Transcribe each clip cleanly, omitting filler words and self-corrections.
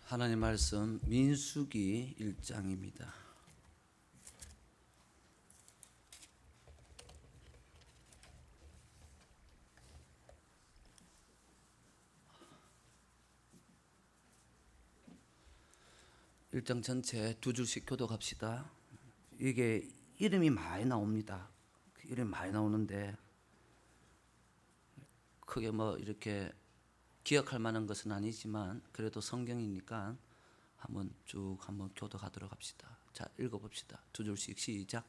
하나님 말씀 민수기 1장입니다. 일장 전체 두 줄씩 교독합시다. 이게 이름이 많이 나옵니다. 이름이 많이 나오는데 크게 뭐 이렇게 기억할 만한 것은 아니지만 그래도 성경이니까 한번 교독하도록 합시다. 자, 읽어봅시다. 두 줄씩 시작.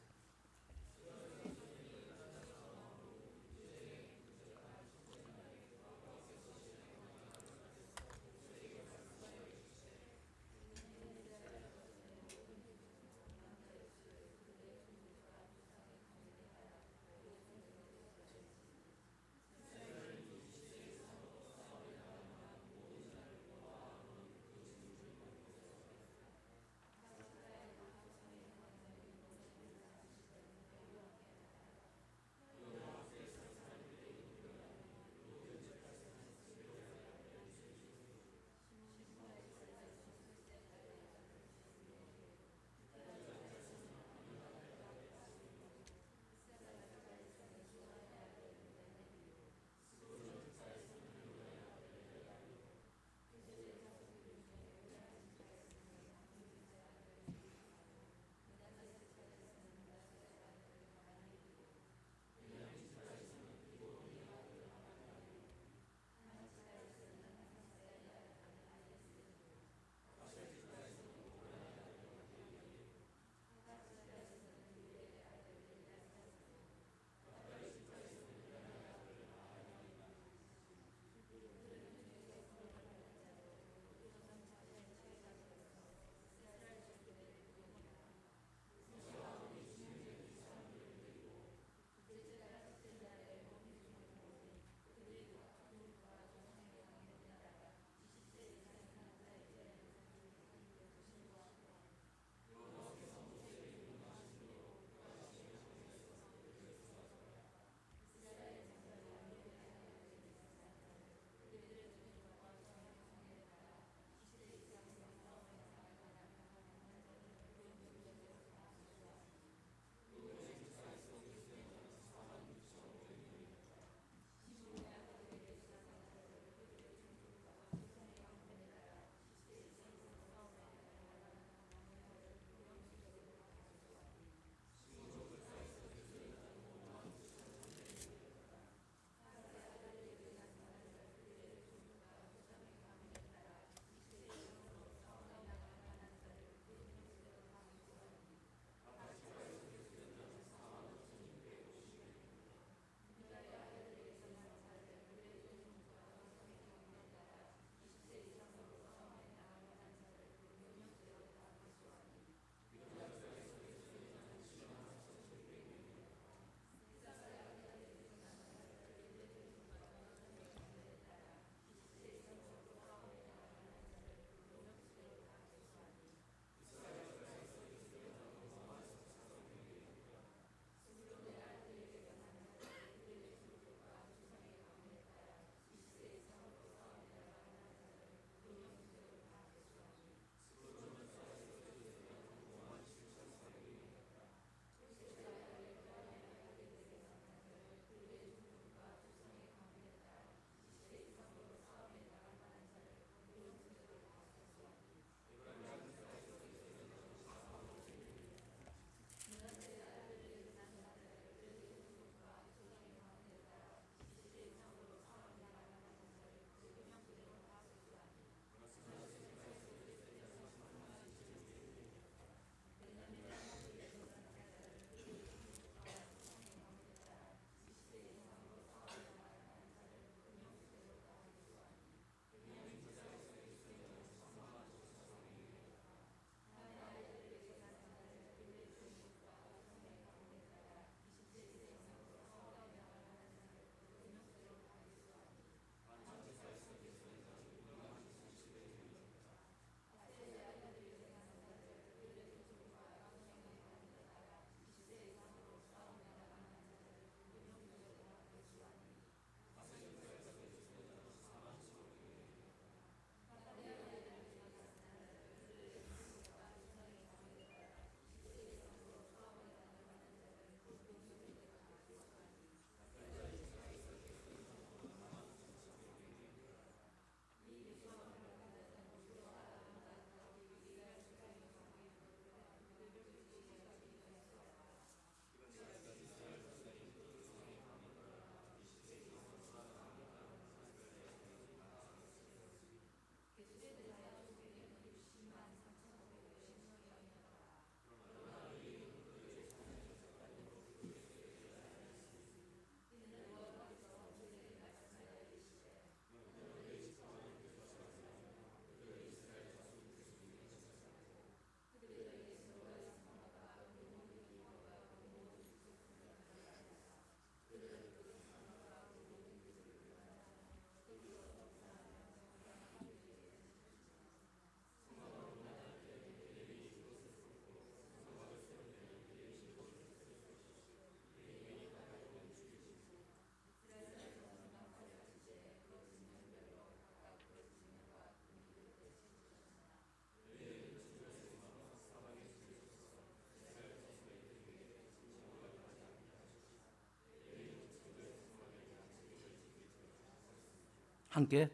함께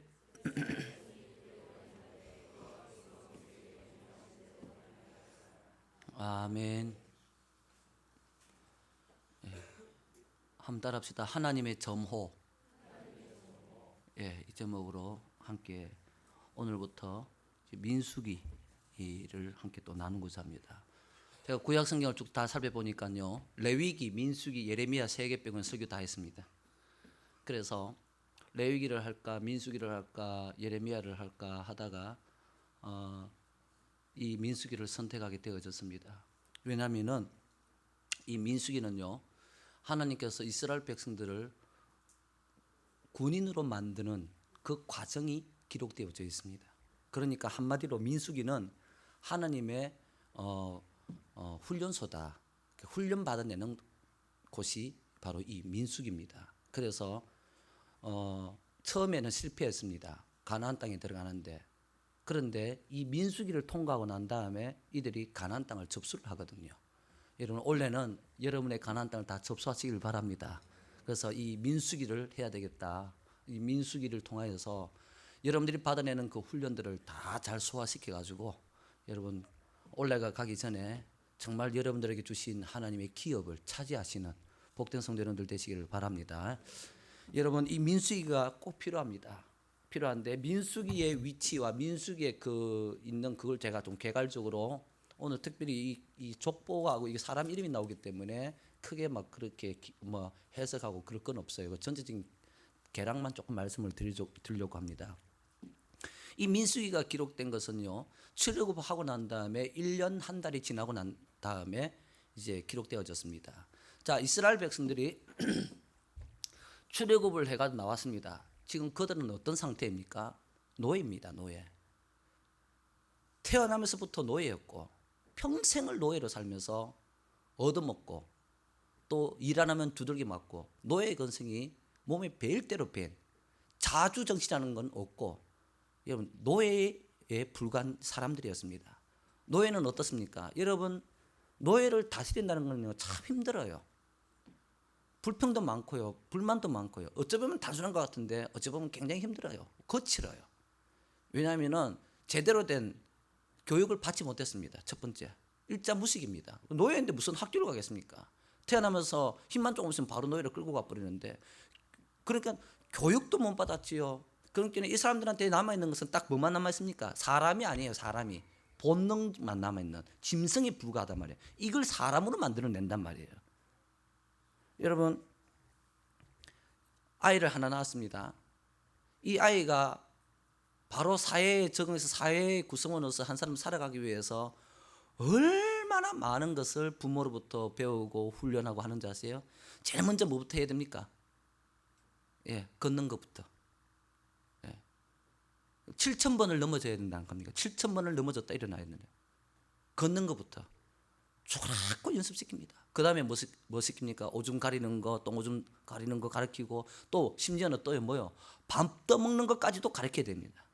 아멘. 한번 따라합시다. 하나님의 점호. 이 제목으로 함께 오늘부터 민수기를 함께 또 나누고자 합니다. 제가 구약 성경을 쭉 다 살펴보니까요, 레위기, 민수기, 예레미야 3개 빼고는 설교 다 했습니다. 그래서 레위기를 할까, 민수기를 할까, 예레미야를 할까 하다가 이 민수기를 선택하게 되어졌습니다. 왜냐하면은 이 민수기는요, 하나님께서 이스라엘 백성들을 군인으로 만드는 그 과정이 기록되어져 있습니다. 그러니까 한마디로 민수기는 하나님의 훈련소다. 훈련 받아내는 곳이 바로 이 민수기입니다. 그래서 처음에는 실패했습니다. 가나안 땅에 들어가는데, 그런데 이 민수기를 통과하고 난 다음에 이들이 가나안 땅을 접수를 하거든요. 여러분 올해는 여러분의 가나안 땅을 다 접수하시길 바랍니다. 그래서 이 민수기를 해야 되겠다. 이 민수기를 통하여서 여러분들이 받아내는 그 훈련들을 다 잘 소화시켜 가지고 여러분 올해가 가기 전에 정말 여러분들에게 주신 하나님의 기업을 차지하시는 복된 성도 여러분들 되시기를 바랍니다. 여러분 이 민수기가 꼭 필요한데 민수기의 위치와 민수기에 있는 그걸 제가 좀 개괄적으로 오늘 특별히 이 족보하고 이게 사람 이름이 나오기 때문에 크게 막 그렇게 해석하고 그럴 건 없어요. 그 전체적인 개락만 조금 말씀을 드리려고 합니다. 이 민수기가 기록된 것은요, 출애굽하고 난 다음에 1년 한 달이 지나고 난 다음에 이제 기록되어졌습니다. 자, 이스라엘 백성들이 출애굽을 해가지고 나왔습니다. 지금 그들은 어떤 상태입니까? 노예입니다. 노예. 태어나면서부터 노예였고 평생을 노예로 살면서 얻어먹고 또 일 안 하면 두들겨 맞고 노예의 근성이 몸에 배일 대로 밴 자주정신이라는 건 없고 여러분 노예에 불과한 사람들이었습니다. 노예는 어떻습니까? 여러분 노예를 다스린다는 건 참 힘들어요. 불평도 많고요, 불만도 많고요. 어찌 보면 단순한 것 같은데 어찌 보면 굉장히 힘들어요. 거칠어요. 왜냐하면은 제대로 된 교육을 받지 못했습니다. 첫 번째, 일자 무식입니다. 노예인데 무슨 학교를 가겠습니까? 태어나면서 힘만 조금 있으면 바로 노예를 끌고 가버리는데, 그러니까 교육도 못 받았지요. 그러니까 이 사람들한테 남아있는 것은 딱 뭐만 남아있습니까? 사람이 아니에요. 사람이 본능만 남아있는 짐승에 불과하단 말이에요. 이걸 사람으로 만들어낸단 말이에요. 여러분 아이를 하나 낳았습니다. 이 아이가 바로 사회에 적응해서 사회의 구성원으로서 한 사람 살아가기 위해서 얼마나 많은 것을 부모로부터 배우고 훈련하고 하는지 아세요? 제일 먼저 뭐부터 해야 됩니까? 걷는 것부터. 7,000번을 넘어져야 된다는 겁니까? 7,000번을 넘어졌다 일어나야 된다. 걷는 것부터 조그랗고 연습시킵니다. 그 다음에 뭐 시킵니까? 오줌 가리는 거, 똥오줌 가리는 거 가르치고 또 심지어는 또 뭐요? 밥 떠먹는 것까지도 가르쳐야 됩니다.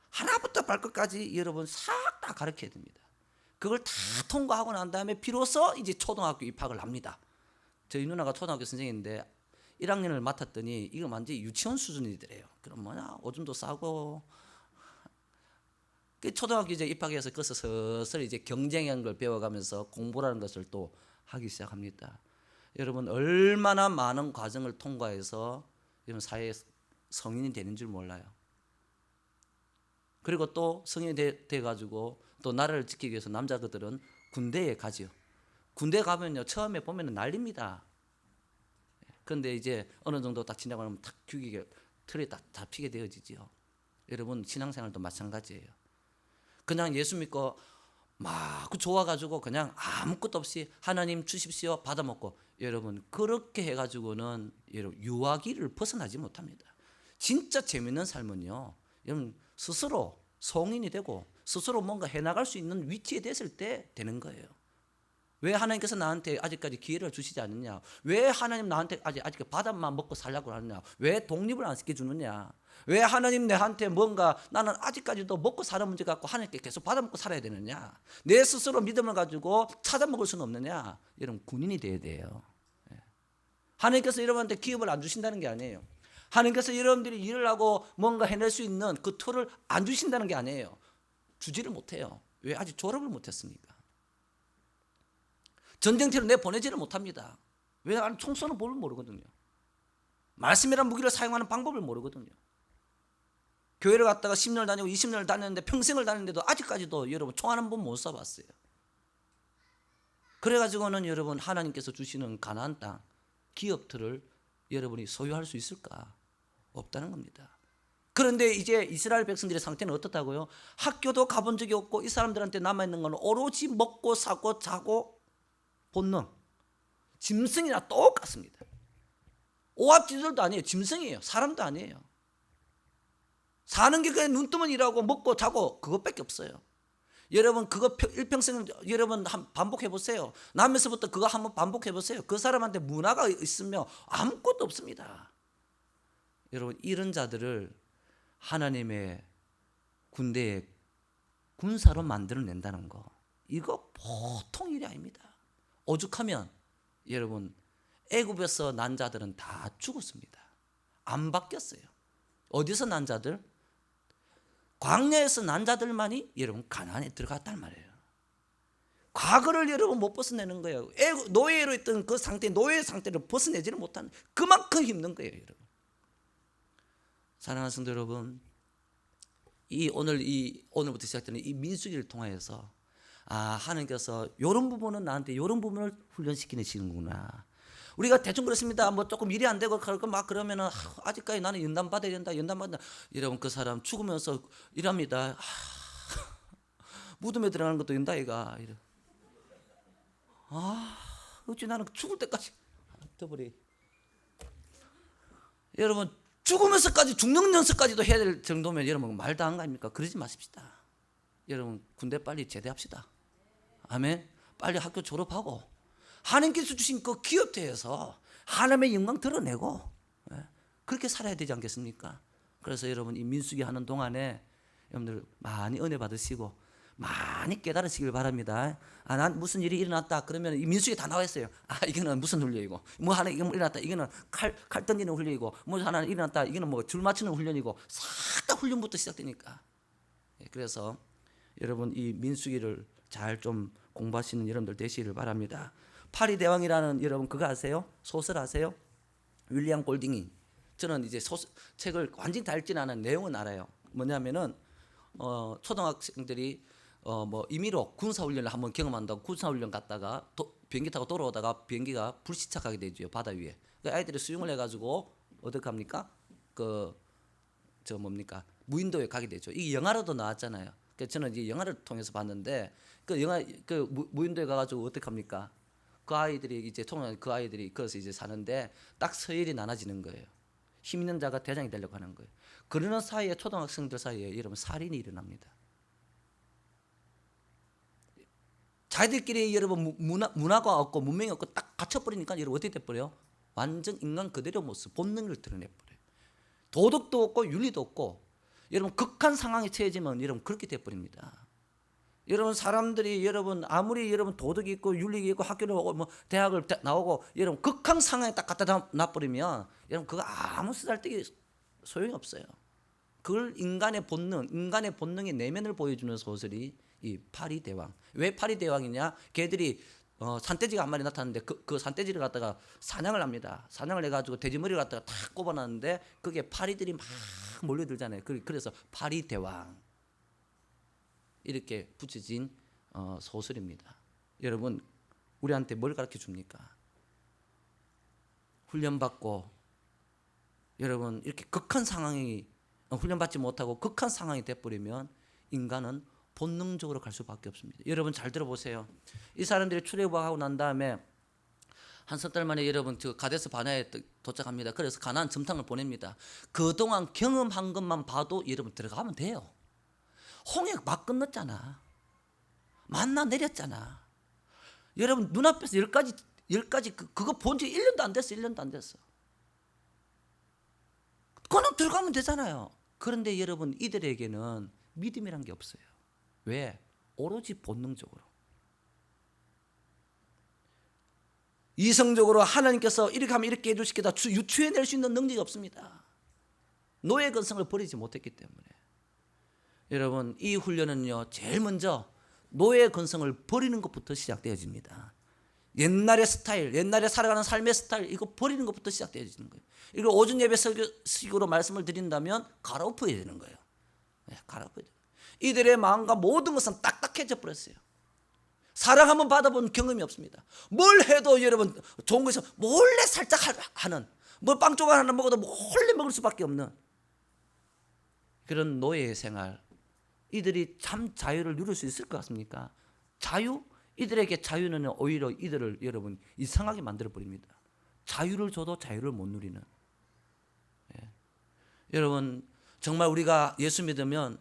하나부터 발끝까지 여러분 싹 다 가르쳐야 됩니다. 그걸 다 통과하고 난 다음에 비로소 이제 초등학교 입학을 합니다. 저희 누나가 초등학교 선생님인데 1학년을 맡았더니 이거 완전히 유치원 수준이더래요. 그럼 뭐냐? 오줌도 싸고. 초등학교 이제 입학해서 거기서 서서히 이제 경쟁하는 걸 배워가면서 공부라는 것을 또 하기 시작합니다. 여러분 얼마나 많은 과정을 통과해서 여러분 사회에 성인이 되는 줄 몰라요. 그리고 또 성인이 돼가지고 또 나라를 지키기 위해서 남자들은 군대에 가죠. 군대 가면요 처음에 보면은 난립니다. 그런데 이제 어느 정도 딱 지나고 나면 탁 규격에 틀에 딱 잡히게 되어지죠. 여러분 신앙생활도 마찬가지예요. 그냥 예수 믿고 막 좋아가지고 그냥 아무것도 없이 하나님 주십시오 받아먹고, 여러분 그렇게 해가지고는 여러분 유아기를 벗어나지 못합니다. 진짜 재밌는 삶은요 여러분 스스로 성인이 되고 스스로 뭔가 해나갈 수 있는 위치에 됐을 때 되는 거예요. 왜 하나님께서 나한테 아직까지 기회를 주시지 않느냐? 왜 하나님 나한테 아직 바닥만 먹고 살라고 하느냐? 왜 독립을 안 시켜주느냐? 왜 하나님 내한테 뭔가 나는 아직까지도 먹고 사는 문제 갖고 하나님께 계속 받아먹고 살아야 되느냐? 내 스스로 믿음을 가지고 찾아먹을 수는 없느냐? 여러분 군인이 돼야 돼요. 하나님께서 여러분한테 기업을 안 주신다는 게 아니에요. 하나님께서 여러분들이 일을 하고 뭔가 해낼 수 있는 그 툴을 안 주신다는 게 아니에요. 주지를 못해요. 왜? 아직 졸업을 못했으니까. 전쟁터로 내보내지를 못합니다. 왜? 나는 총 쏘는 법을 모르거든요. 말씀이란 무기를 사용하는 방법을 모르거든요. 교회를 갔다가 10년을 다니고 20년을 다녔는데 평생을 다녔는데도 아직까지도 여러분 총하는 법 못 쏴봤어요. 그래가지고는 여러분 하나님께서 주시는 가나안 땅 기업들을 여러분이 소유할 수 있을까? 없다는 겁니다. 그런데 이제 이스라엘 백성들의 상태는 어떻다고요? 학교도 가본 적이 없고 이 사람들한테 남아있는 건 오로지 먹고 사고 자고 본능, 짐승이나 똑같습니다. 오합지졸도 아니에요. 짐승이에요. 사람도 아니에요. 사는 게 그냥 눈 뜨면 일하고 먹고 자고 그것밖에 없어요. 여러분 그거 일평생 여러분 반복해 보세요. 남에서부터 그거 한번 반복해 보세요. 그 사람한테 문화가 있으면 아무것도 없습니다. 여러분 이런 자들을 하나님의 군대에 군사로 만들어낸다는 거 이거 보통 일이 아닙니다. 오죽하면 여러분 애굽에서 난 자들은 다 죽었습니다. 안 바뀌었어요. 어디서 난 자들? 광야에서 난 자들만이 여러분 가나안에 들어갔단 말이에요. 과거를 여러분 못 벗어내는 거예요. 노예로 있던 그 상태, 노예 상태를 벗어내지를 못하는 그만큼 힘든 거예요, 여러분. 사랑하는 성도 여러분, 오늘부터 시작되는 이 민수기를 통하여서 하나님께서 이런 부분은 나한테 이런 부분을 훈련시키시는구나. 우리가 대충 그렇습니다. 뭐 조금 일이 안 되고 막 그러면은 아직까지 나는 연단 받아야 된다. 연단 받는다. 여러분 그 사람 죽으면서 일합니다. 무덤에 들어가는 것도 연다이가. 어찌 나는 죽을 때까지 더버리. 여러분 죽으면서까지 죽는 연습까지도 해야 될 정도면 여러분 말도 안 가입니까? 그러지 마십시다. 여러분 군대 빨리 제대합시다. 아멘. 빨리 학교 졸업하고 하나님께서 주신 그 기업대에서 하나님의 영광 드러내고 그렇게 살아야 되지 않겠습니까? 그래서 여러분 이 민수기 하는 동안에 여러분들 많이 은혜 받으시고 많이 깨달으시길 바랍니다. 난 무슨 일이 일어났다 그러면 이 민수기 다 나와 있어요. 이거는 무슨 훈련이고 뭐 하나 이거 일어났다 이거는 칼 던지는 훈련이고 뭐 하나 일어났다 이거는 뭐 줄 맞추는 훈련이고 싹 다 훈련부터 시작되니까. 그래서 여러분 이 민수기를 잘 좀 공부하시는 여러분들 되시기를 바랍니다. 파리 대왕이라는 여러분 그거 아세요? 소설 아세요? 윌리엄 골딩이. 저는 이제 책을 완전히 다 읽지는 않은 내용은 알아요. 뭐냐면은 초등학생들이 뭐 임의로 군사훈련을 한번 경험한다고 군사훈련 갔다가 비행기 타고 돌아오다가 비행기가 불시착하게 되죠 바다 위에. 그 아이들이 수영을 해가지고 어떻게 합니까? 무인도에 가게 되죠. 이게 영화로도 나왔잖아요. 저는 이제 영화를 통해서 봤는데 무인도에 가가지고 어떻게 합니까? 그 아이들이 이제 그 아이들이 거기서 이제 사는데 딱 서열이 나눠지는 거예요. 힘 있는 자가 대장이 되려고 하는 거예요. 그러는 사이에 초등학생들 사이에 여러분 살인이 일어납니다. 자기들끼리 여러분 문화가 없고 문명이 없고 딱 갇혀버리니까 여러분 어떻게 돼버려요? 완전 인간 그대로 모습 본능을 드러내버려요. 도덕도 없고 윤리도 없고 여러분 극한 상황에 처해지면 여러분 그렇게 돼버립니다. 여러분 사람들이 여러분 아무리 여러분 도덕이 있고 윤리가 있고 학교를 오고 뭐 대학을 나오고 여러분 극한 상황에 딱 갖다 놔버리면 여러분 그거 아무 쓰잘데기 소용이 없어요. 그걸 인간의 본능의 내면을 보여주는 소설이 이 파리 대왕. 왜 파리 대왕이냐? 걔들이 산돼지가 한 마리 나타났는데 그 산돼지를 갖다가 사냥을 합니다. 사냥을 해가지고 돼지머리를 갖다가 탁 꼽아놨는데 그게 파리들이 막 몰려들잖아요. 그래서 파리 대왕 이렇게 붙여진 소설입니다. 여러분 우리한테 뭘 가르쳐 줍니까? 훈련받고 여러분 이렇게 극한 상황이 훈련받지 못하고 극한 상황이 돼버리면 인간은 본능적으로 갈 수밖에 없습니다. 여러분 잘 들어보세요. 이 사람들이 출애굽하고 난 다음에 한 석 달 만에 여러분 저 가데스 바네아에 도착합니다. 그래서 가나안 정탐을 보냅니다. 그동안 경험한 것만 봐도 여러분 들어가면 돼요. 홍해 막 건넜잖아. 만나 내렸잖아. 여러분 눈앞에서 10가지 그거 본 지 1년도 안 됐어. 1년도 안 됐어. 그냥 들어가면 되잖아요. 그런데 여러분 이들에게는 믿음이란 게 없어요. 왜? 오로지 본능적으로. 이성적으로 하나님께서 이렇게 하면 이렇게 해주시겠다 유추해낼 수 있는 능력이 없습니다. 노예 근성을 버리지 못했기 때문에. 여러분, 이 훈련은요, 제일 먼저 노예 근성을 버리는 것부터 시작되어집니다. 옛날의 스타일, 옛날에 살아가는 삶의 스타일, 이거 버리는 것부터 시작되어지는 거예요. 이걸 오전 예배 설교식으로 말씀을 드린다면 갈아엎어야 되는 거예요. 갈아엎어야 돼요. 이들의 마음과 모든 것은 딱딱해져 버렸어요. 사랑 한번 받아본 경험이 없습니다. 뭘 해도 여러분 좋은 것이 몰래 살짝 하는, 뭐 빵 조각 하나 먹어도 몰래 먹을 수밖에 없는 그런 노예의 생활. 이들이 참 자유를 누릴 수 있을 것 같습니까? 자유? 이들에게 자유는 오히려 이들을 여러분 이상하게 만들어 버립니다. 자유를 줘도 자유를 못 누리는. 여러분, 정말 우리가 예수 믿으면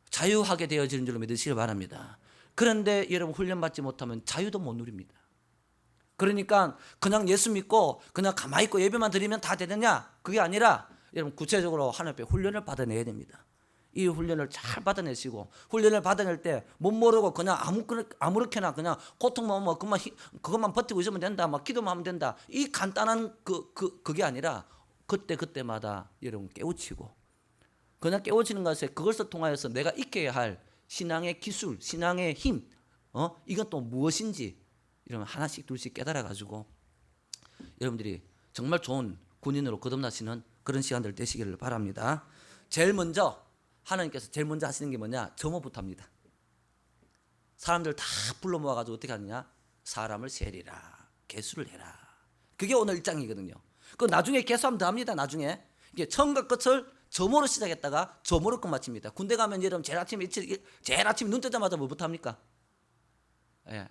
자유하게 되어지는 줄로 믿으시길 바랍니다. 그런데 여러분, 훈련받지 못하면 자유도 못 누립니다. 그러니까 그냥 예수 믿고 그냥 가만히 있고 예배만 드리면 다 되느냐? 그게 아니라 여러분, 구체적으로 하나님 앞에 훈련을 받아내야 됩니다. 이 훈련을 잘 받아내시고, 훈련을 받아낼 때 못 모르고 그냥 아무렇게나 그냥 고통만 오면 그것만 버티고 있으면 된다, 막 기도만 하면 된다, 이 간단한 그게 아니라 그때마다 여러분 깨우치고, 그냥 깨우치는 것에 그것을 통하여서 내가 익혀야 할 신앙의 기술, 신앙의 힘, 이건 또 무엇인지 이러면 하나씩 둘씩 깨달아 가지고 여러분들이 정말 좋은 군인으로 거듭나시는 그런 시간들 되시기를 바랍니다. 제일 먼저 하나님께서 제일 먼저 하시는 게 뭐냐? 점호부터 합니다. 사람들 다 불러 모아 가지고 어떻게 하느냐? 사람을 세리라, 계수를 해라. 그게 오늘 1장이거든요. 그 나중에 계수하면 더 합니다. 나중에 이게 처음과 끝을 점호로 시작했다가 점호로 끝마칩니다. 군대 가면 여러분 제일 아침에 눈 뜨자마자 뭐부터 합니까? 예.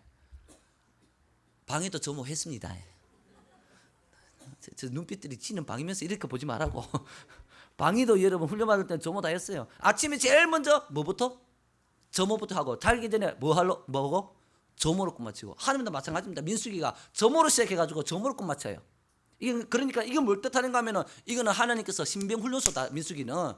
방에도 점호했습니다. 저 눈빛들이 치는 방이면서 이렇게 보지 말라고. 방위도 여러분 훈련받을 때는 점호 다 했어요. 아침에 제일 먼저 뭐부터? 점호부터 하고, 자기 전에 뭐하고? 점호로 끝마치고. 하나님도 마찬가지입니다. 민수기가 점호로 시작해가지고 점호로 끝마쳐요. 그러니까 이게 뭘 뜻하는가 하면은 이거는 하나님께서 신병 훈련소다, 민수기는.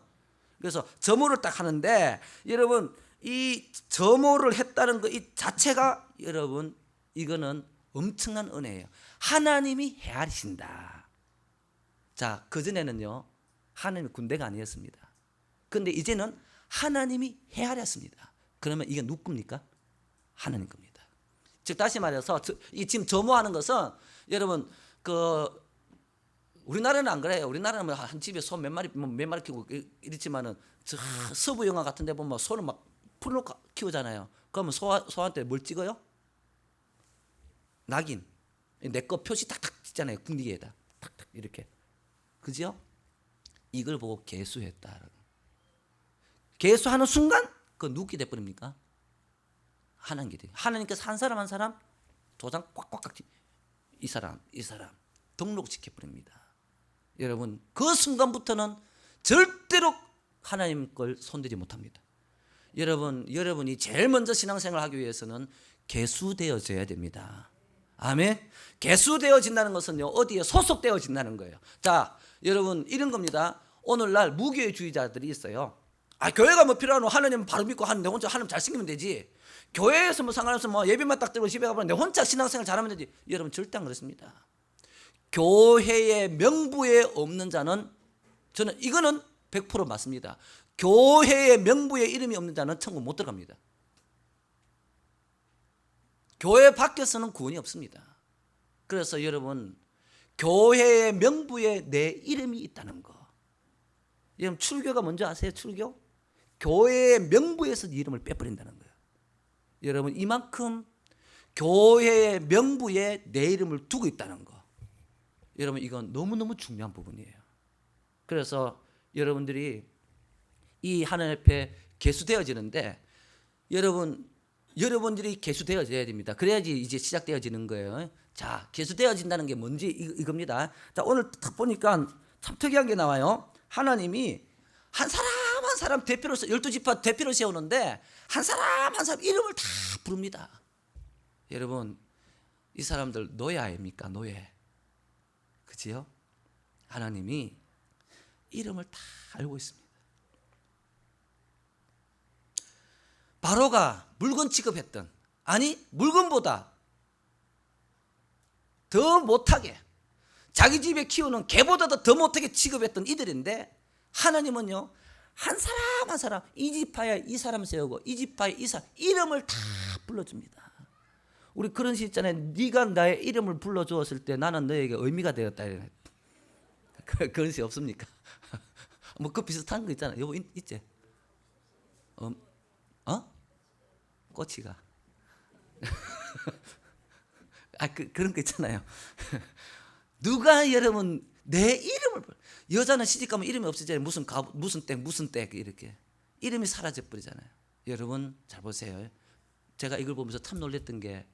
그래서 점호를 딱 하는데 여러분, 이 점호를 했다는 거 이 자체가 여러분 이거는 엄청난 은혜예요. 하나님이 헤아리신다. 자, 그전에는요 하나님이 군대가 아니었습니다. 그런데 이제는 하나님이 헤아렸습니다. 그러면 이게 누구 겁니까? 하나님 겁니다. 즉 다시 말해서 이 지금 점호하는 것은 여러분 우리나라는 안 그래요. 우리나라는 뭐 한 집에 소 몇 마리 키우고 이랬지만은 서부 영화 같은 데 보면 소를 막 풀로 키우잖아요. 그러면 소한테 뭘 찍어요? 낙인. 내 거 표시 탁탁 찍잖아요. 궁디에다 탁탁 이렇게. 그죠? 이걸 보고 계수했다. 계수하는 순간 그 누구게 돼버립니까? 하나님께 돼요. 하나님께서 한 사람 한 사람 도장 꽉꽉 이 사람 등록시켜버립니다. 여러분, 그 순간부터는 절대로 하나님 걸 손대지 못합니다. 여러분이 제일 먼저 신앙생활을 하기 위해서는 계수되어져야 됩니다. 아멘. 계수되어진다는 것은요, 어디에 소속되어진다는 거예요. 자, 여러분 이런 겁니다. 오늘날 무교회주의자들이 있어요. 교회가 뭐 필요하노? 하나님 바로 믿고 내 혼자 하나님 잘생기면 되지. 교회에서 뭐 상관없어, 뭐 예배만 딱 들고 집에 가면 내 혼자 신앙생활 잘하면 되지. 여러분 절대 안 그렇습니다. 교회의 명부에 없는 자는, 저는 이거는 100% 맞습니다. 교회의 명부에 이름이 없는 자는 천국 못 들어갑니다. 교회 밖에서는 구원이 없습니다. 그래서 여러분, 교회의 명부에 내 이름이 있다는 거. 여러분, 출교가 뭔지 아세요? 출교? 교회의 명부에서 네 이름을 빼버린다는 거예요. 여러분, 이만큼 교회의 명부에 내 이름을 두고 있다는 거. 여러분, 이건 너무너무 중요한 부분이에요. 그래서 여러분들이 이 하나님 앞에 계수되어지는데, 여러분들이 계수되어져야 됩니다. 그래야지 이제 시작되어지는 거예요. 자, 계수되어진다는 게 뭔지 이겁니다. 자, 오늘 딱 보니까 참 특이한 게 나와요. 하나님이 한 사람 한 사람 대표로, 12지파 대표로 세우는데 한 사람 한 사람 이름을 다 부릅니다. 여러분, 이 사람들 노예 아닙니까? 노예. 그지요? 하나님이 이름을 다 알고 있습니다. 바로가 물건 취급했던, 아니 물건보다 더 못하게, 자기 집에 키우는 개보다도 더 못하게 취급했던 이들인데 하나님은요, 한 사람 한 사람, 이 지파에 이 사람 세우고 이 지파에 이 사람 이름을 다 불러줍니다. 우리 그런 시 있잖아요. 네가 나의 이름을 불러주었을 때 나는 너에게 의미가 되었다. 그런 시 없습니까? 뭐 그 비슷한 거 있잖아요. 여보 있지? 꼬치가. 그런 거 있잖아요. 누가 여러분 내 이름을 여자는 시집 가면 이름이 없어져요. 무슨 댁 이렇게 이름이 사라져 버리잖아요. 여러분 잘 보세요. 제가 이걸 보면서 참 놀랬던 게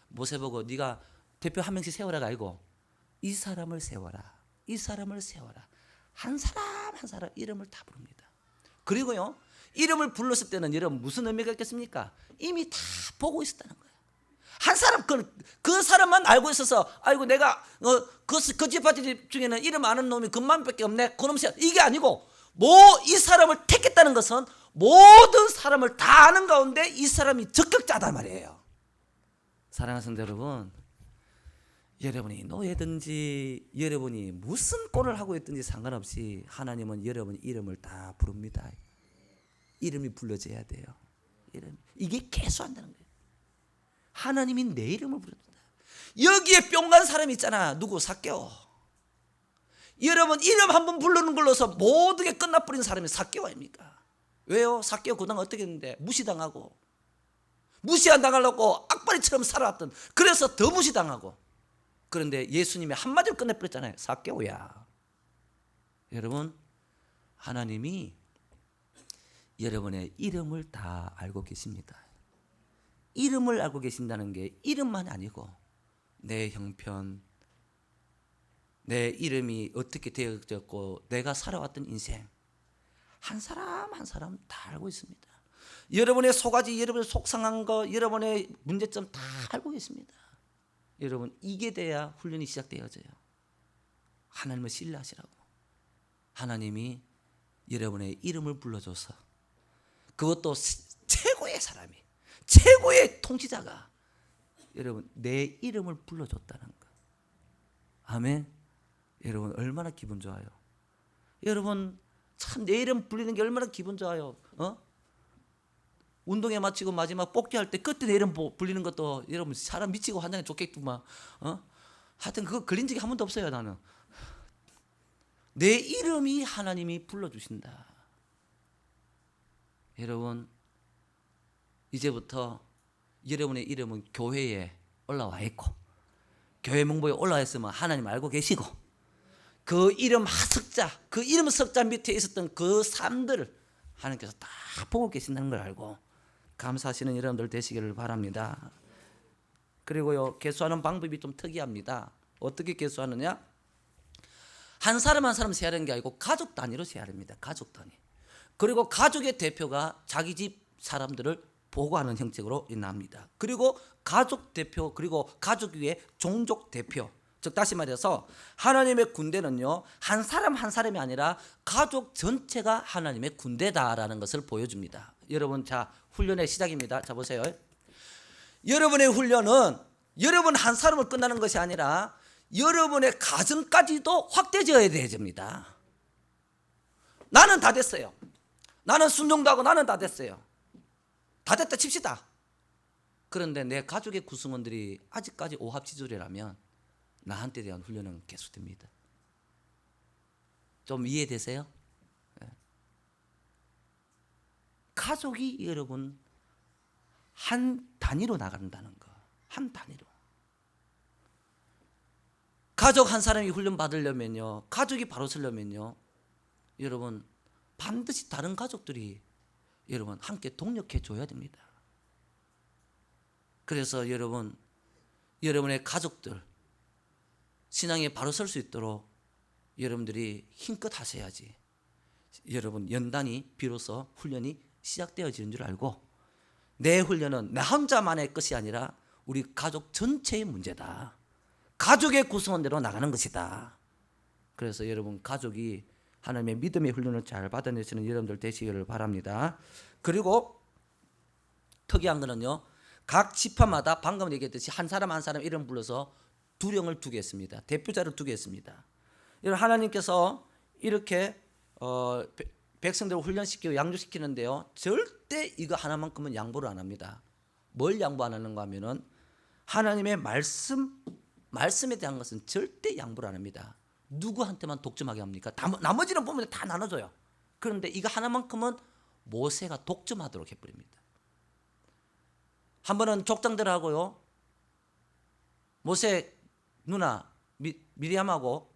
모세 보고 네가 대표 한 명씩 세워라가 아니고 이 사람을 세워라. 이 사람을 세워라. 한 사람 한 사람 이름을 다 부릅니다. 그리고요, 이름을 불렀을 때는 여러분 무슨 의미가 있겠습니까? 이미 다 보고 있었다는 거예요. 한 사람 그 사람만 알고 있어서 아이고 내가 그 지파집 중에는 이름 아는 놈이 그만밖에 없네. 그놈 세워. 이게 아니고 이 사람을 택했다는 것은 모든 사람을 다 아는 가운데 이 사람이 적격자단 말이에요. 사랑하는 성도 여러분, 여러분이 노예든지 여러분이 무슨 꼴을 하고 있든지 상관없이 하나님은 여러분 이름을 다 부릅니다. 이름이 불러져야 돼요. 이게 계수한다는 거예요. 하나님이 내 이름을 부른다. 여기에 뿅간 사람이 있잖아. 누구? 삭개오. 여러분 이름 한번 부르는 걸로서 모든 게 끝나버린 사람이 삭개오 아닙니까? 왜요? 삭개오 그동안 어떻게 했는데 무시당하고 무시안 당하려고 악바리처럼 살아왔던, 그래서 더 무시당하고. 그런데 예수님이 한마디로 끝내버렸잖아요. 삭개오야. 여러분 하나님이 여러분의 이름을 다 알고 계십니다. 이름을 알고 계신다는 게 이름만 아니고 내 형편, 내 이름이 어떻게 되어졌고 내가 살아왔던 인생 한 사람 한 사람 다 알고 있습니다. 여러분의 속가지, 여러분의 속상한 거, 여러분의 문제점 다 알고 계십니다. 여러분 이게 돼야 훈련이 시작되어져요. 하나님을 신뢰하시라고. 하나님이 여러분의 이름을 불러줘서, 그것도 최고의 사람이, 최고의 통치자가 여러분 내 이름을 불러줬다는 거. 아멘. 여러분 얼마나 기분 좋아요. 여러분 참 내 이름 불리는 게 얼마나 기분 좋아요. 운동회 마치고 마지막 뽑기할 때 그때 내 이름 불리는 것도 여러분 사람 미치고 환장에 좋겠구만. 하여튼 그거 걸린 적이 한 번도 없어요. 나는 내 이름이 하나님이 불러주신다. 여러분 이제부터 여러분의 이름은 교회에 올라와 있고 교회 명부에 올라와 있으면 하나님 알고 계시고, 그 이름 석자, 그 이름 석자 밑에 있었던 그 삶들을 하나님께서 다 보고 계신다는 걸 알고 감사하시는 여러분들 되시기를 바랍니다. 그리고요, 계수하는 방법이 좀 특이합니다. 어떻게 계수하느냐? 한 사람 한 사람 세야 하는 게 아니고 가족 단위로 세야 합니다. 가족 단위. 그리고 가족의 대표가 자기 집 사람들을 보고하는 형식으로 납니다. 그리고 가족 대표, 그리고 가족 위에 종족 대표. 즉 다시 말해서 하나님의 군대는요, 한 사람 한 사람이 아니라 가족 전체가 하나님의 군대다라는 것을 보여줍니다. 여러분, 자, 훈련의 시작입니다. 자, 보세요. 여러분의 훈련은 여러분 한 사람을 끝나는 것이 아니라 여러분의 가정까지도 확대되어야 됩니다. 나는 다 됐어요. 나는 순종도 하고 나는 다 됐어요. 다 됐다 칩시다. 그런데 내 가족의 구성원들이 아직까지 오합지졸이라면 나한테 대한 훈련은 계속됩니다. 좀 이해되세요? 가족이 여러분 한 단위로 나간다는 거. 한 단위로. 가족 한 사람이 훈련 받으려면요, 가족이 바로 서려면요, 여러분 반드시 다른 가족들이 여러분 함께 동력해 줘야 됩니다. 그래서 여러분, 여러분의 가족들 신앙에 바로 설 수 있도록 여러분들이 힘껏 하셔야지 여러분 연단이 비로소 훈련이 시작되어지는 줄 알고, 내 훈련은 나 혼자만의 것이 아니라 우리 가족 전체의 문제다. 가족의 구성원대로 나가는 것이다. 그래서 여러분 가족이 하나님의 믿음의 훈련을 잘 받아내시는 여러분들 되시기를 바랍니다. 그리고 특이한 거는요, 각 지파마다 방금 얘기했듯이 한 사람 한 사람 이름 불러서 두령을 두겠습니다. 대표자를 두겠습니다. 여러분 하나님께서 이렇게 백성들을 훈련시키고 양육시키는데요. 절대 이거 하나만큼은 양보를 안 합니다. 뭘 양보 안 하는가 하면은 하나님의 말씀에 대한 것은 절대 양보를 안 합니다. 누구한테만 독점하게 합니까? 나머지는 보면 다 나눠줘요. 그런데 이거 하나만큼은 모세가 독점하도록 해버립니다. 한 번은 족장들하고요, 모세 누나 미리암하고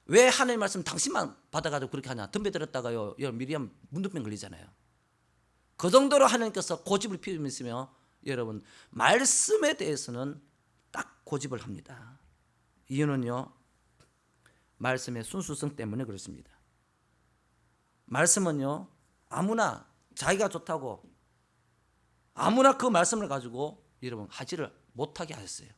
왜 하나님 말씀 당신만 받아가지고 그렇게 하냐, 덤벼들었다가요 미리암 문둥병 걸리잖아요. 그 정도로 하나님께서 고집을 피우시며 여러분 말씀에 대해서는 딱 고집을 합니다. 이유는요, 말씀의 순수성 때문에 그렇습니다. 말씀은요, 아무나 자기가 좋다고 아무나 그 말씀을 가지고 여러분 하지를 못하게 하셨어요.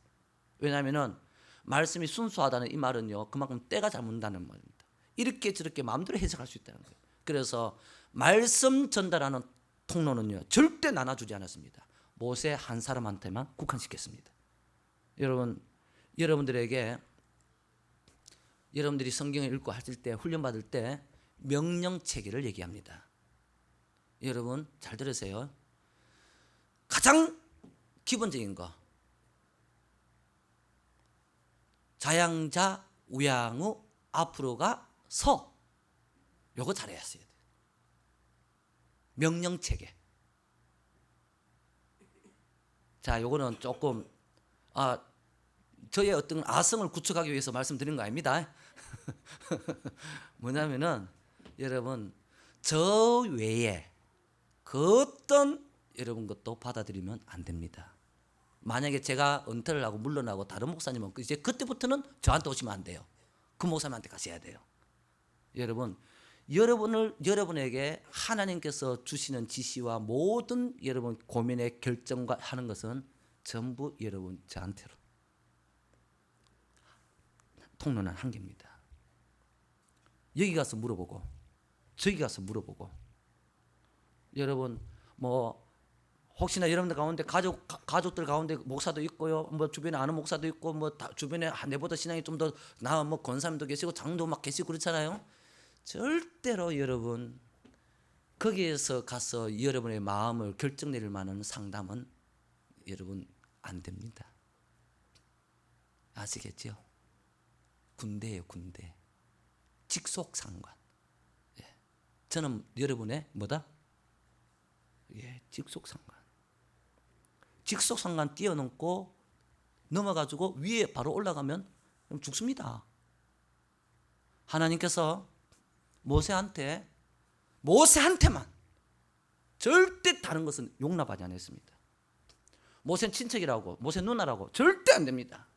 왜냐하면 말씀이 순수하다는 이 말은요, 그만큼 때가 잘 묻는다는 말입니다. 이렇게 저렇게 마음대로 해석할 수 있다는 거예요. 그래서 말씀 전달하는 통로는요, 절대 나눠주지 않았습니다. 모세 한 사람한테만 국한시켰습니다. 여러분들에게 여러분들이 성경을 읽고 하실 때, 훈련받을 때 명령체계를 얘기합니다. 여러분 잘 들으세요. 가장 기본적인 거, 자양자 우양우 앞으로가 서, 요거 잘해야 돼요. 명령체계. 자, 요거는 조금 저의 어떤 아성을 구축하기 위해서 말씀드린 거 아닙니다. 뭐냐면은 여러분 저 외에 그 어떤 여러분 것도 받아들이면 안 됩니다. 만약에 제가 은퇴를 하고 물러나고 다른 목사님은 이제 그때부터는 저한테 오시면 안 돼요. 그 목사님한테 가셔야 돼요. 여러분에게 하나님께서 주시는 지시와 모든 여러분 고민의 결정과 하는 것은 전부 여러분 저한테로. 통로는 한 개입니다. 여기 가서 물어보고 저기 가서 물어보고, 여러분 혹시나 여러분들 가운데 가족들 가운데 목사도 있고요, 주변에 아는 목사도 있고 주변에 내보다 신앙이 좀 더 나은 권사님도 계시고 장도 막 계시고 그렇잖아요. 절대로 여러분 거기에서 가서 여러분의 마음을 결정 내릴 만한 상담은 여러분 안 됩니다. 아시겠죠? 군대예요, 군대. 직속상관. 예. 저는 여러분의 뭐다? 예, 직속상관. 직속상관 뛰어넘고 넘어가지고 위에 바로 올라가면 죽습니다. 하나님께서 모세한테만 절대 다른 것은 용납하지 않았습니다. 모세는 친척이라고, 모세 누나라고 절대 안 됩니다.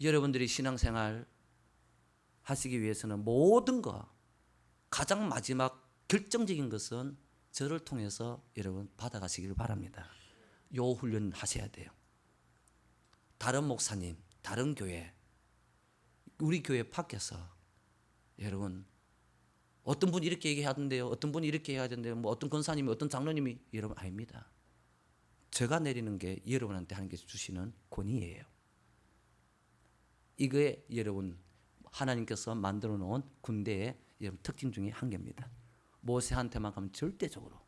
여러분들이 신앙생활 하시기 위해서는 모든 거 가장 마지막 결정적인 것은 저를 통해서 여러분 받아가시길 바랍니다. 요 훈련 하셔야 돼요. 다른 목사님, 다른 교회, 우리 교회 밖에서 여러분 어떤 분이 이렇게 얘기하던데요, 어떤 분이 이렇게 해야 된대요, 어떤 권사님이, 어떤 장로님이, 여러분 아닙니다. 제가 내리는 게 여러분한테 하나님께서 주시는 권위예요. 이거에 여러분 하나님께서 만들어 놓은 군대의 여러분 특징 중에 한 개입니다. 모세한테만 가면 절대적으로.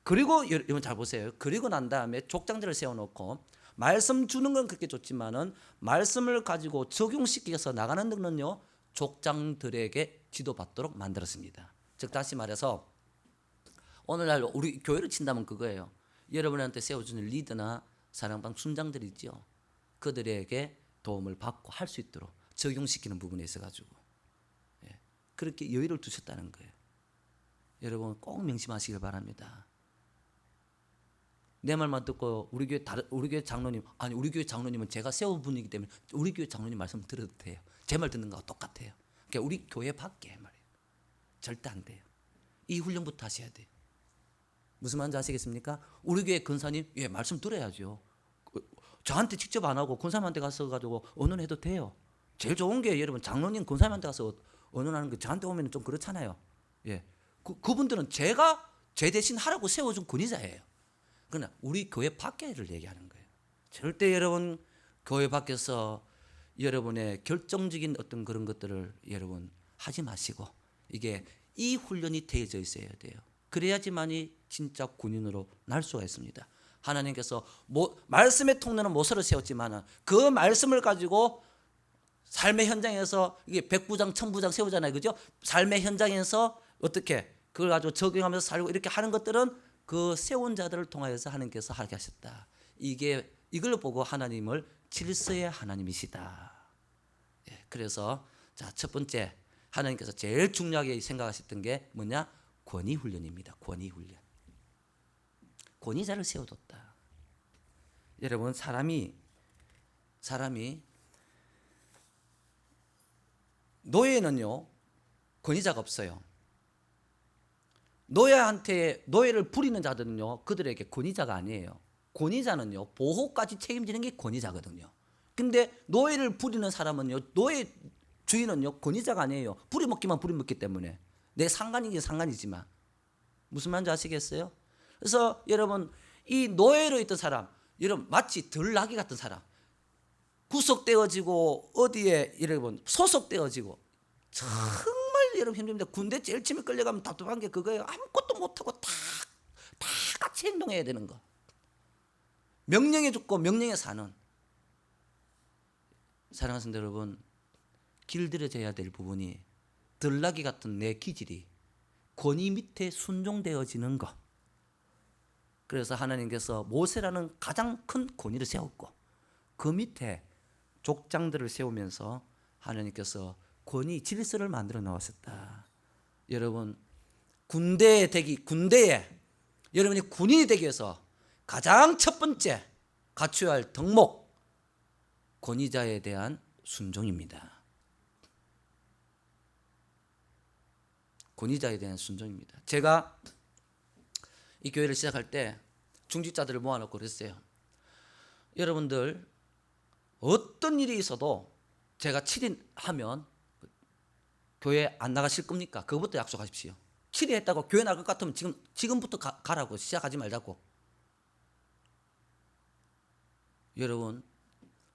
그리고 여러분 잘 보세요. 그리고 난 다음에 족장들을 세워놓고 말씀 주는 건 그렇게 좋지만은 말씀을 가지고 적용시켜서 나가는 데는요 족장들에게 지도받도록 만들었습니다. 즉 다시 말해서 오늘날 우리 교회를 친다면 그거예요. 여러분한테 세워주는 리더나 사랑방 순장들이 있죠. 그들에게 도움을 받고 할 수 있도록 적용시키는 부분에 있어가지고 그렇게 여유를 두셨다는 거예요. 여러분 꼭 명심하시길 바랍니다. 내 말만 듣고 우리 교회 장로님, 아니 우리 교회 장로님은 제가 세운 분이기 때문에 우리 교회 장로님 말씀 들어도 돼요. 제 말 듣는 거와 똑같아요. 그러니까 우리 교회 밖에 말이에요. 절대 안 돼요. 이 훈련부터 하셔야 돼요. 무슨 말인지 아시겠습니까? 우리 교회 권사님, 말씀 들어야죠. 저한테 직접 안 하고 권사님한테 가서 가지고 언론해도 돼요. 제일 좋은 게 여러분 장로님 권사님한테 가서 언론하는 게 저한테 오면 좀 그렇잖아요. 그분들은 제가 제 대신 하라고 세워준 권위자예요. 그러나 우리 교회 밖에를 얘기하는 거예요. 절대 여러분 교회 밖에서 여러분의 결정적인 어떤 그런 것들을 여러분 하지 마시고 이게 이 훈련이 되어져 있어야 돼요. 그래야지만이 진짜 군인으로 날 수가 있습니다. 하나님께서 말씀의 통로는 모서로 세웠지만 그 말씀을 가지고 삶의 현장에서 이게 백부장 천부장 세우잖아요, 그죠? 삶의 현장에서 어떻게 그걸 가지고 적용하면서 살고 이렇게 하는 것들은 그 세운 자들을 통하여서 하나님께서 하게 하셨다. 이걸 보고 하나님을 질서의 하나님이시다. 예, 그래서 자, 첫 번째 하나님께서 제일 중요하게 생각하셨던 게 뭐냐? 권위 훈련입니다. 권위 훈련. 권위자를 세워뒀다. 여러분 사람이 노예는요 권위자가 없어요. 노예를 부리는 자들은요 그들에게 권위자가 아니에요. 권위자는요 보호까지 책임지는 게 권위자거든요. 근데 노예를 부리는 사람은요 노예 주인은요 권위자가 아니에요. 부려먹기만 부려먹기 때문에 내 상관이긴 상관이지만 무슨 말인지 아시겠어요? 그래서 여러분 이 노예로 있던 사람 여러분 마치 들나귀 같은 사람 구속되어지고 어디에 여러분 소속되어지고 정말 여러분 힘듭니다. 군대 제일 처음에 끌려가면 답답한 게 그거예요. 아무것도 못하고 다 같이 행동해야 되는 거. 명령해 죽고 명령해 사는. 사랑하는 성도 여러분 길들여져야 될 부분이 들나귀 같은 내 기질이 권위 밑에 순종되어지는 것. 그래서 하나님께서 모세라는 가장 큰 권위를 세웠고 그 밑에 족장들을 세우면서 하나님께서 권위 질서를 만들어 나왔었다. 여러분 군대에 여러분이 군인이 되기 위해서 가장 첫 번째 갖춰야 할 덕목 권위자에 대한 순종입니다. 권위자에 대한 순종입니다. 제가 이 교회를 시작할 때 중직자들을 모아놓고 그랬어요. 여러분들 어떤 일이 있어도 제가 7인 하면 교회 안 나가실 겁니까? 그거부터 약속하십시오. 7위 했다고 교회 나갈 것 같으면 지금부터 가라고 시작하지 말자고. 여러분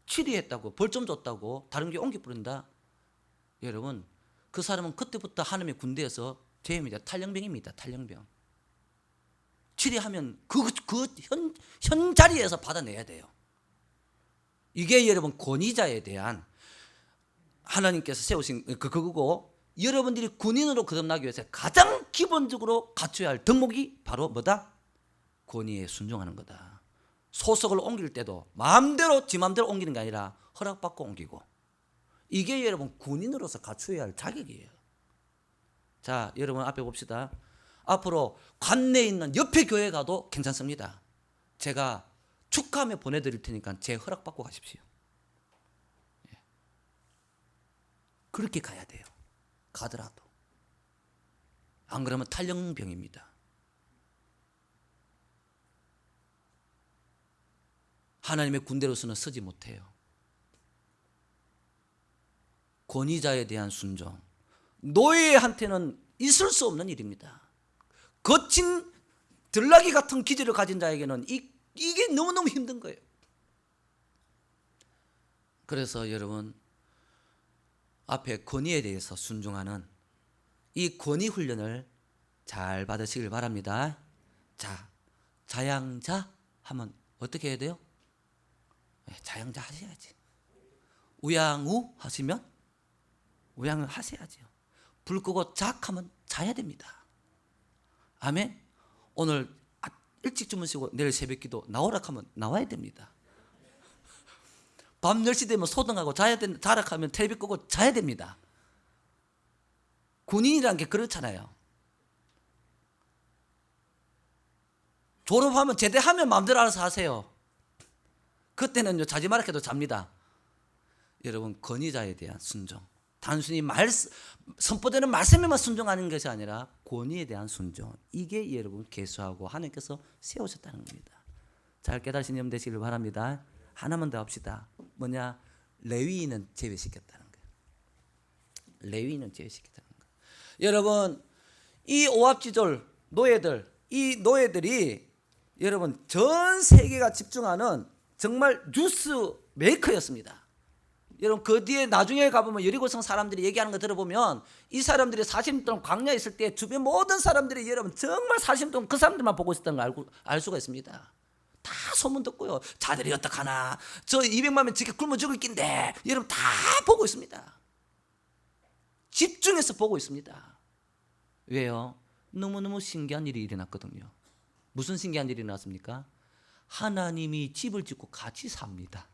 7위 했다고 벌점 줬다고 다른 교회 옮겨 부른다. 여러분 그 사람은 그때부터 하나님의 군대에서 죄입니다. 탈영병입니다. 탈영병. 7위 하면 현 자리에서 받아내야 돼요. 이게 여러분 권위자에 대한 하나님께서 세우신 그거고 여러분들이 군인으로 거듭나기 위해서 가장 기본적으로 갖춰야 할 덕목이 바로 뭐다? 권위에 순종하는 거다. 소속을 옮길 때도 지 마음대로 옮기는 게 아니라 허락받고 옮기고 이게 여러분 군인으로서 갖춰야 할 자격이에요. 자 여러분 앞에 봅시다. 앞으로 관내에 있는 옆에 교회 가도 괜찮습니다. 제가 축하하며 보내드릴 테니까 제 허락받고 가십시오. 그렇게 가야 돼요. 가더라도. 안 그러면 탈영병입니다. 하나님의 군대로서는 서지 못해요. 권위자에 대한 순종. 노예한테는 있을 수 없는 일입니다. 거친 들나귀 같은 기질을 가진 자에게는 이게 너무너무 힘든 거예요. 그래서 여러분 앞에 권위에 대해서 순종하는 이 권위 훈련을 잘 받으시길 바랍니다. 자, 자양자 하면 어떻게 해야 돼요? 자양자 하셔야지. 우양우 하시면 우양을 하셔야죠. 불 끄고 작 하면 자야 됩니다. 아멘. 오늘 일찍 주무시고 내일 새벽기도 나오라 하면 나와야 됩니다. 밤 10시 되면 소등하고 자라 하면 텔레비 끄고 자야 됩니다. 군인이라는 게 그렇잖아요. 졸업하면 제대하면 마음대로 알아서 하세요. 그때는요 자지 말라 해도 잡니다. 여러분 권위자에 대한 순종. 단순히 선포되는 말씀에만 순종하는 것이 아니라 권위에 대한 순종. 이게 여러분 계수하고 하나님께서 세우셨다는 겁니다. 잘 깨달으신 여러분 되시길 바랍니다. 하나만 더 합시다. 뭐냐? 레위인은 제외시켰다는 거예요. 레위인은 제외시켰다는 거예요. 여러분 이 오합지졸 노예들, 이 노예들이 여러분 전 세계가 집중하는 정말 뉴스 메이커였습니다. 여러분 그 뒤에 나중에 가보면 여리고성 사람들이 얘기하는 거 들어보면 이 사람들이 40년 동안 광야에 있을 때 주변 모든 사람들이 여러분 정말 40년 동안 그 사람들만 보고 있었다는 걸 알 수가 있습니다. 다 소문 듣고요. 자들이 어떡하나, 저 200만 명 지금 굶어 죽을 낀데, 여러분 다 보고 있습니다. 집중해서 보고 있습니다. 왜요? 너무너무 신기한 일이 일어났거든요. 무슨 신기한 일이 일어났습니까? 하나님이 집을 짓고 같이 삽니다.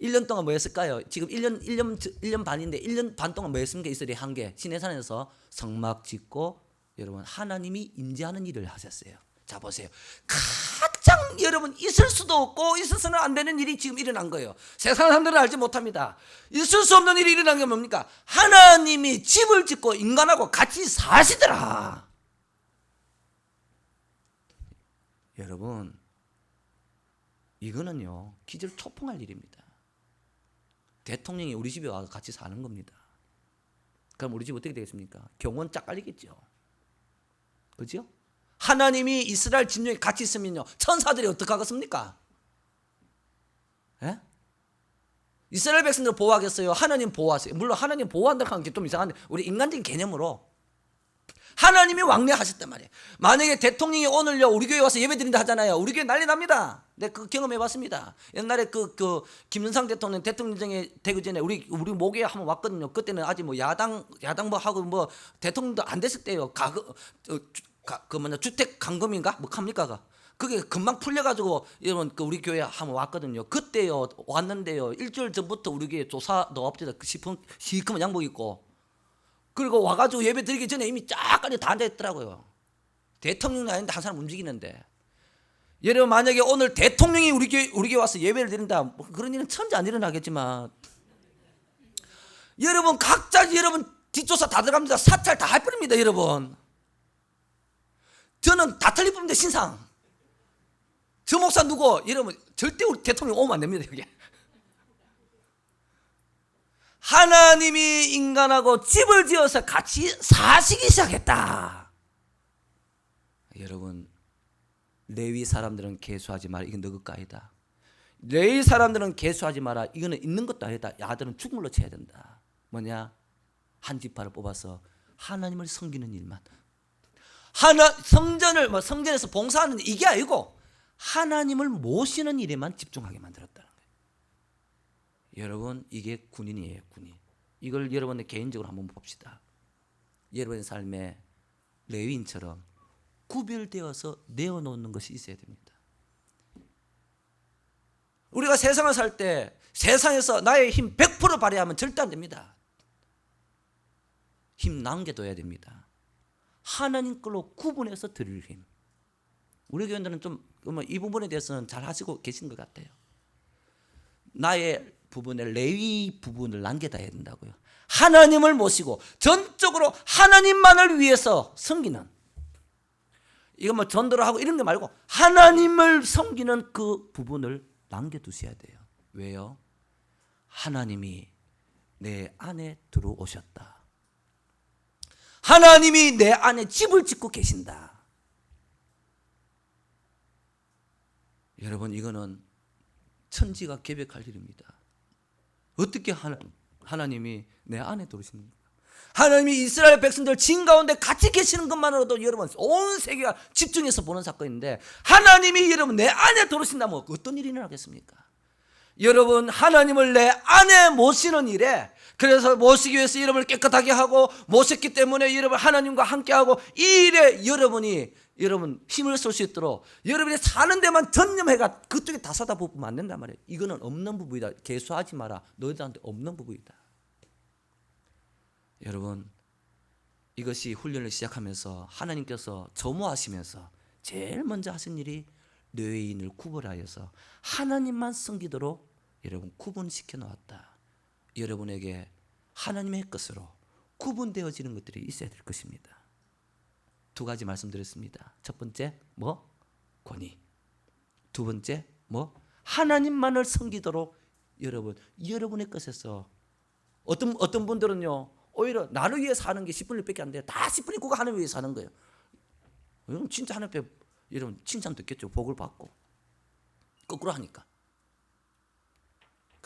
1년 동안 뭐 했을까요? 지금 1년 반인데 1년 반 동안 뭐 했습니까? 이스라엘이 한 게 시내산에서 성막 짓고 여러분 하나님이 임재하는 일을 하셨어요. 자 보세요. 가장 여러분 있을 수도 없고 있어서는 안 되는 일이 지금 일어난 거예요. 세상 사람들은 알지 못합니다. 있을 수 없는 일이 일어난 게 뭡니까? 하나님이 집을 짓고 인간하고 같이 사시더라. 여러분 이거는요 기절초풍할 일입니다. 대통령이 우리 집에 와서 같이 사는 겁니다. 그럼 우리 집 어떻게 되겠습니까? 경원 짝 깔리겠죠. 그죠? 하나님이 이스라엘 진영에 같이 있으면요 천사들이 어떻게 하겠습니까? 예? 이스라엘 백성들 보호하겠어요? 하나님 보호하세요? 물론 하나님 보호한다고 하는 게 좀 이상한데 우리 인간적인 개념으로 하나님이 왕래하셨단 말이에요. 만약에 대통령이 오늘요 우리 교회 와서 예배 드린다 하잖아요. 우리 교회 난리 납니다. 내가 그 경험해봤습니다. 옛날에 그 김영삼 대통령 대통령정에 되기 전에 우리 모교에 한번 왔거든요. 그때는 아직 뭐 야당 뭐 하고 뭐 대통령도 안 됐을 때요. 주택 감금인가 뭐 합니까? 그게 금방 풀려가지고 여러분 우리 교회 한번 왔거든요. 그때요 왔는데요 일주일 전부터 우리 교회 조사도 없지다 시커먼 양복 입고. 그리고 와가지고 예배 드리기 전에 이미 쫙까지 다 앉아있더라고요. 대통령이 아닌데 한 사람 움직이는데. 여러분 만약에 오늘 대통령이 우리 교회 와서 예배를 드린다, 뭐 그런 일은 천재 안 일어나겠지만 여러분 각자 여러분 뒷조사 다 들어갑니다. 사찰 다 할 뿐입니다. 여러분 저는 다 틀릴 뿐입니다. 신상 저 목사 누구 여러분 절대 우리 대통령 오면 안 됩니다. 여기 하나님이 인간하고 집을 지어서 같이 사시기 시작했다. 여러분 레위 사람들은 개수하지 마라. 이건 너 것 아니다. 레위 사람들은 개수하지 마라. 이거는 있는 것도 아니다. 야들은 죽물로 쳐야 된다. 뭐냐? 한 지파를 뽑아서 하나님을 섬기는 일만. 성전에서 봉사하는 이게 아니고 하나님을 모시는 일에만 집중하게 만들었다는 거예요. 여러분 이게 군인이에요. 군인. 이걸 여러분의 개인적으로 한번 봅시다. 여러분의 삶에 레위인처럼 구별되어서 내어놓는 것이 있어야 됩니다. 우리가 세상을 살 때 세상에서 나의 힘 100% 발휘하면 절대 안 됩니다. 힘 남겨둬야 됩니다. 하나님 걸로 구분해서 드릴 힘. 우리 교인들은 좀 이 부분에 대해서는 잘 하시고 계신 것 같아요. 나의 부분에 레위 부분을 남겨둬야 된다고요. 하나님을 모시고 전적으로 하나님만을 위해서 섬기는, 이거 뭐 전도를 하고 이런 게 말고 하나님을 섬기는 그 부분을 남겨두셔야 돼요. 왜요? 하나님이 내 안에 들어오셨다. 하나님이 내 안에 집을 짓고 계신다. 여러분 이거는 천지가 계획할 일입니다. 어떻게 하나님이 내 안에 들어오십니까? 하나님이 이스라엘 백성들 진 가운데 같이 계시는 것만으로도 여러분 온 세계가 집중해서 보는 사건인데, 하나님이 여러분 내 안에 들어오신다면 어떤 일이 일어나겠습니까? 여러분 하나님을 내 안에 모시는 일에, 그래서 모시기 위해서 여러분을 깨끗하게 하고 모셨기 때문에 여러분 하나님과 함께하고 이 일에 여러분 힘을 쓸 수 있도록 여러분이 사는 데만 전념해가 그쪽에 다 사다 부으면 안 된단 말이에요. 이거는 없는 부부이다. 개수하지 마라. 너희들한테 없는 부부이다. 여러분 이것이 훈련을 시작하면서 하나님께서 점호하시면서 제일 먼저 하신 일이 레위인을 구별하여서 하나님만 섬기도록 여러분 구분시켜 놓았다. 여러분에게 하나님의 것으로 구분되어지는 것들이 있어야 될 것입니다. 두 가지 말씀드렸습니다. 첫 번째 권위. 두 번째 하나님만을 섬기도록 여러분의 것에서 어떤 분들은요 오히려 나를 위해 사는 게 10분의 1밖에 안 돼요. 다 10분의 9가 하나님 위해 사는 거예요. 여러분 진짜 하나님 앞에 여러분 칭찬 듣겠죠. 복을 받고. 거꾸로 하니까.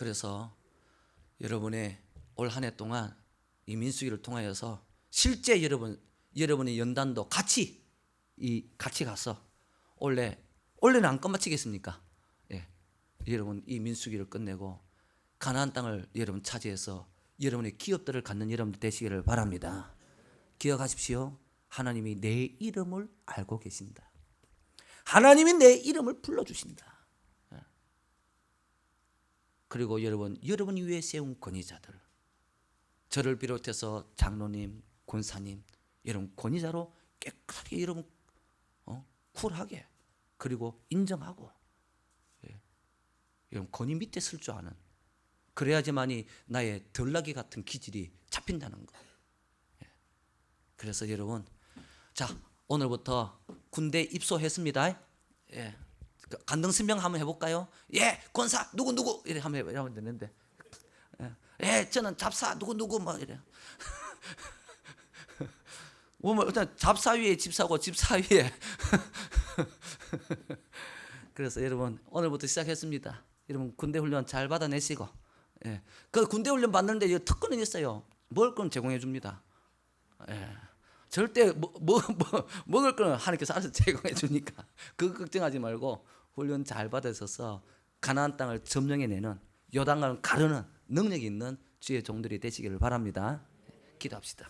그래서 여러분의 올 한 해 동안 이 민수기를 통하여서 실제 여러분의 연단도 같이 가서 원래는 안 끝마치겠습니까? 예, 여러분 이 민수기를 끝내고 가나안 땅을 여러분 차지해서 여러분의 기업들을 갖는 여러분들 되시기를 바랍니다. 기억하십시오. 하나님이 내 이름을 알고 계신다. 하나님이 내 이름을 불러주신다. 그리고 여러분 위에 세운 권위자들, 저를 비롯해서 장로님, 권사님, 여러분 권위자로 깨끗하게 여러분 쿨하게 그리고 인정하고, 여러분 권위 밑에 쓸 줄 아는, 그래야지만이 나의 덜나귀 같은 기질이 잡힌다는 거. 그래서 여러분, 자 오늘부터 군대 입소했습니다. 예. 간등 설명 한번 해볼까요? 예, 권사 누구 이래 한번 해보면 되는데, 예, 저는 잡사 누구 뭐 이래. 뭐 일단 잡사 위에 집사고 집사 위에. 그래서 여러분 오늘부터 시작했습니다. 여러분 군대 훈련 잘 받아내시고, 예, 그 군대 훈련 받는데 특권은 있어요. 먹을 건 제공해 줍니다. 예. 절대 먹을 거는 하나님께서 알아서 제공해 주니까 그거 걱정하지 말고 훈련 잘 받으셔서 가나안 땅을 점령해내는, 요단강을 가르는 능력이 있는 주의 종들이 되시기를 바랍니다. 기도합시다.